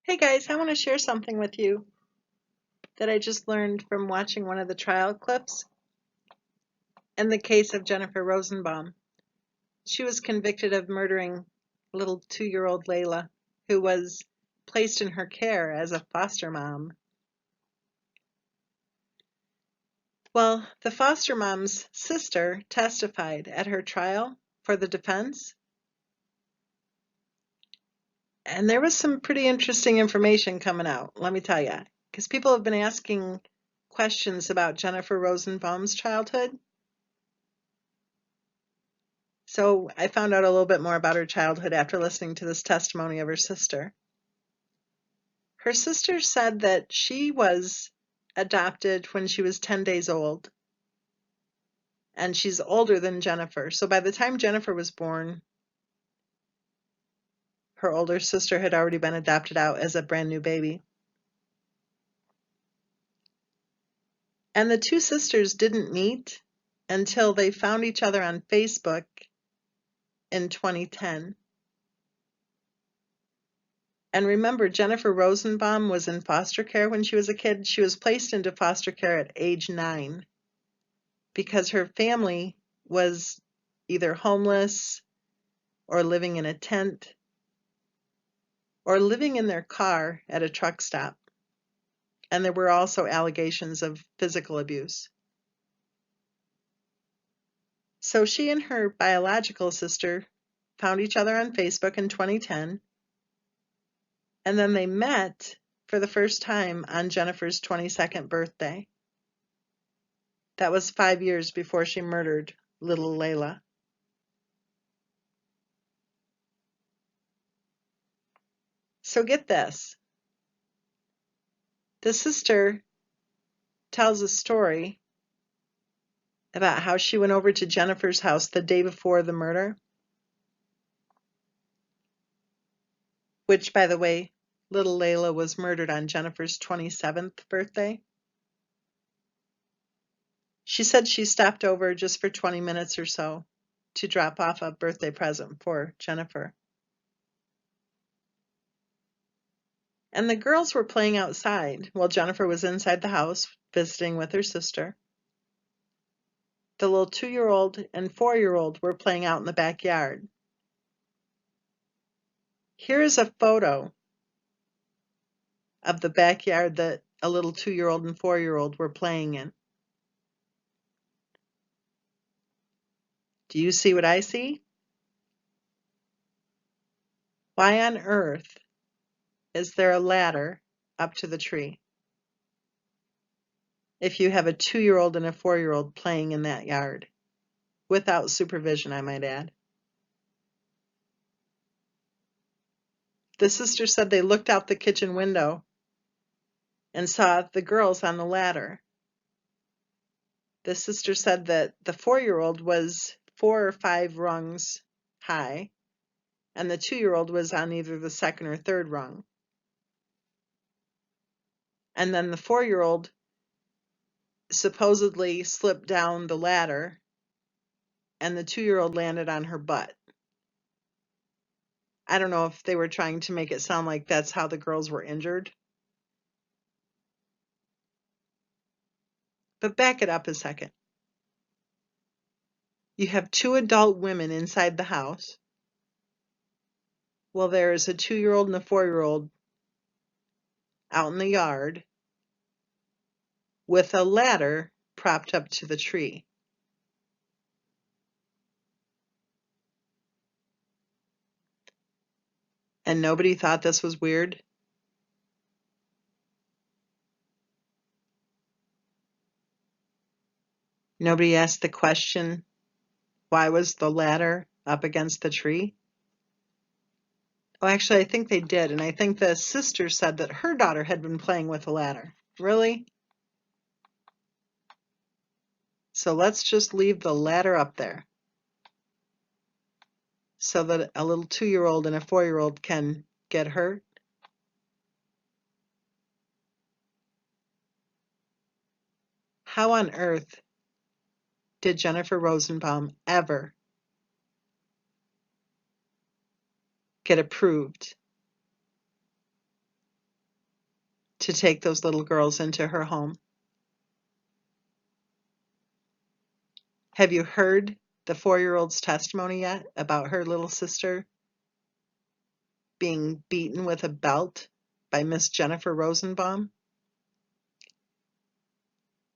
Hey guys, I want to share something with you that I just learned from watching one of the trial clips in the case of Jennifer Rosenbaum. She was convicted of murdering little 2-year-old Layla, who was placed in her care as a foster mom. Well, the foster mom's sister testified at her trial for the defense, and there was some pretty interesting information coming out, let me tell you, because people have been asking questions about Jennifer Rosenbaum's childhood. So I found out a little bit more about her childhood after listening to this testimony of her sister. Her sister said that she was adopted when she was 10 days old, and she's older than Jennifer. So by the time Jennifer was born, her older sister had already been adopted out as a brand new baby. And the two sisters didn't meet until they found each other on Facebook in 2010. And remember, Jennifer Rosenbaum was in foster care when she was a kid. She was placed into foster care at age 9 because her family was either homeless or living in a tent or living in their car at a truck stop. And there were also allegations of physical abuse. So she and her biological sister found each other on Facebook in 2010, and then they met for the first time on Jennifer's 22nd birthday. That was 5 years before she murdered little Layla. So get this. The sister tells a story about how she went over to Jennifer's house the day before the murder, which, by the way, little Layla was murdered on Jennifer's 27th birthday. She said she stopped over just for 20 minutes or so to drop off a birthday present for Jennifer. And the girls were playing outside while Jennifer was inside the house visiting with her sister. The little 2-year-old and 4-year-old were playing out in the backyard. Here is a photo of the backyard that a little 2-year-old and 4-year-old were playing in. Do you see what I see? Why on earth is there a ladder up to the tree if you have a 2-year-old and a 4-year-old playing in that yard? Without supervision, I might add. The sister said they looked out the kitchen window and saw the girls on the ladder. The sister said that the 4-year-old was 4 or 5 rungs high, and the 2-year-old was on either the second or third rung. And then the 4-year-old supposedly slipped down the ladder, and the 2-year-old landed on her butt. I don't know if they were trying to make it sound like that's how the girls were injured. But back it up a second. You have 2 adult women inside the house. Well, there is a 2-year-old and a 4-year-old out in the yard with a ladder propped up to the tree. And nobody thought this was weird? Nobody asked the question, why was the ladder up against the tree? Oh, actually, I think they did, and I think the sister said that her daughter had been playing with the ladder. Really? So let's just leave the ladder up there so that a little 2-year-old and a 4-year-old can get hurt. How on earth did Jennifer Rosenbaum ever get approved to take those little girls into her home. Have you heard the 4-year-old's testimony yet about her little sister being beaten with a belt by Miss Jennifer Rosenbaum?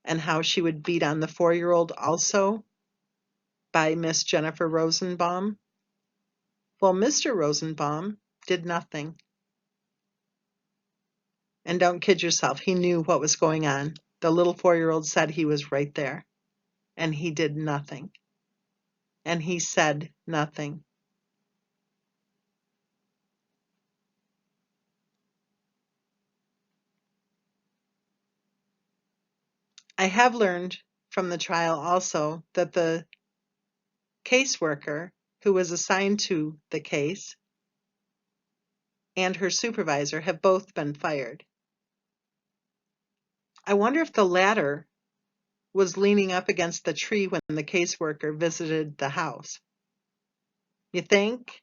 And how she would beat on the 4-year-old also by Miss Jennifer Rosenbaum? Well, Mr. Rosenbaum did nothing. And don't kid yourself, he knew what was going on. The little 4-year-old said he was right there. And he did nothing. And he said nothing. I have learned from the trial also that the caseworker who was assigned to the case and her supervisor have both been fired. I wonder if the latter was leaning up against the tree when the caseworker visited the house. You think?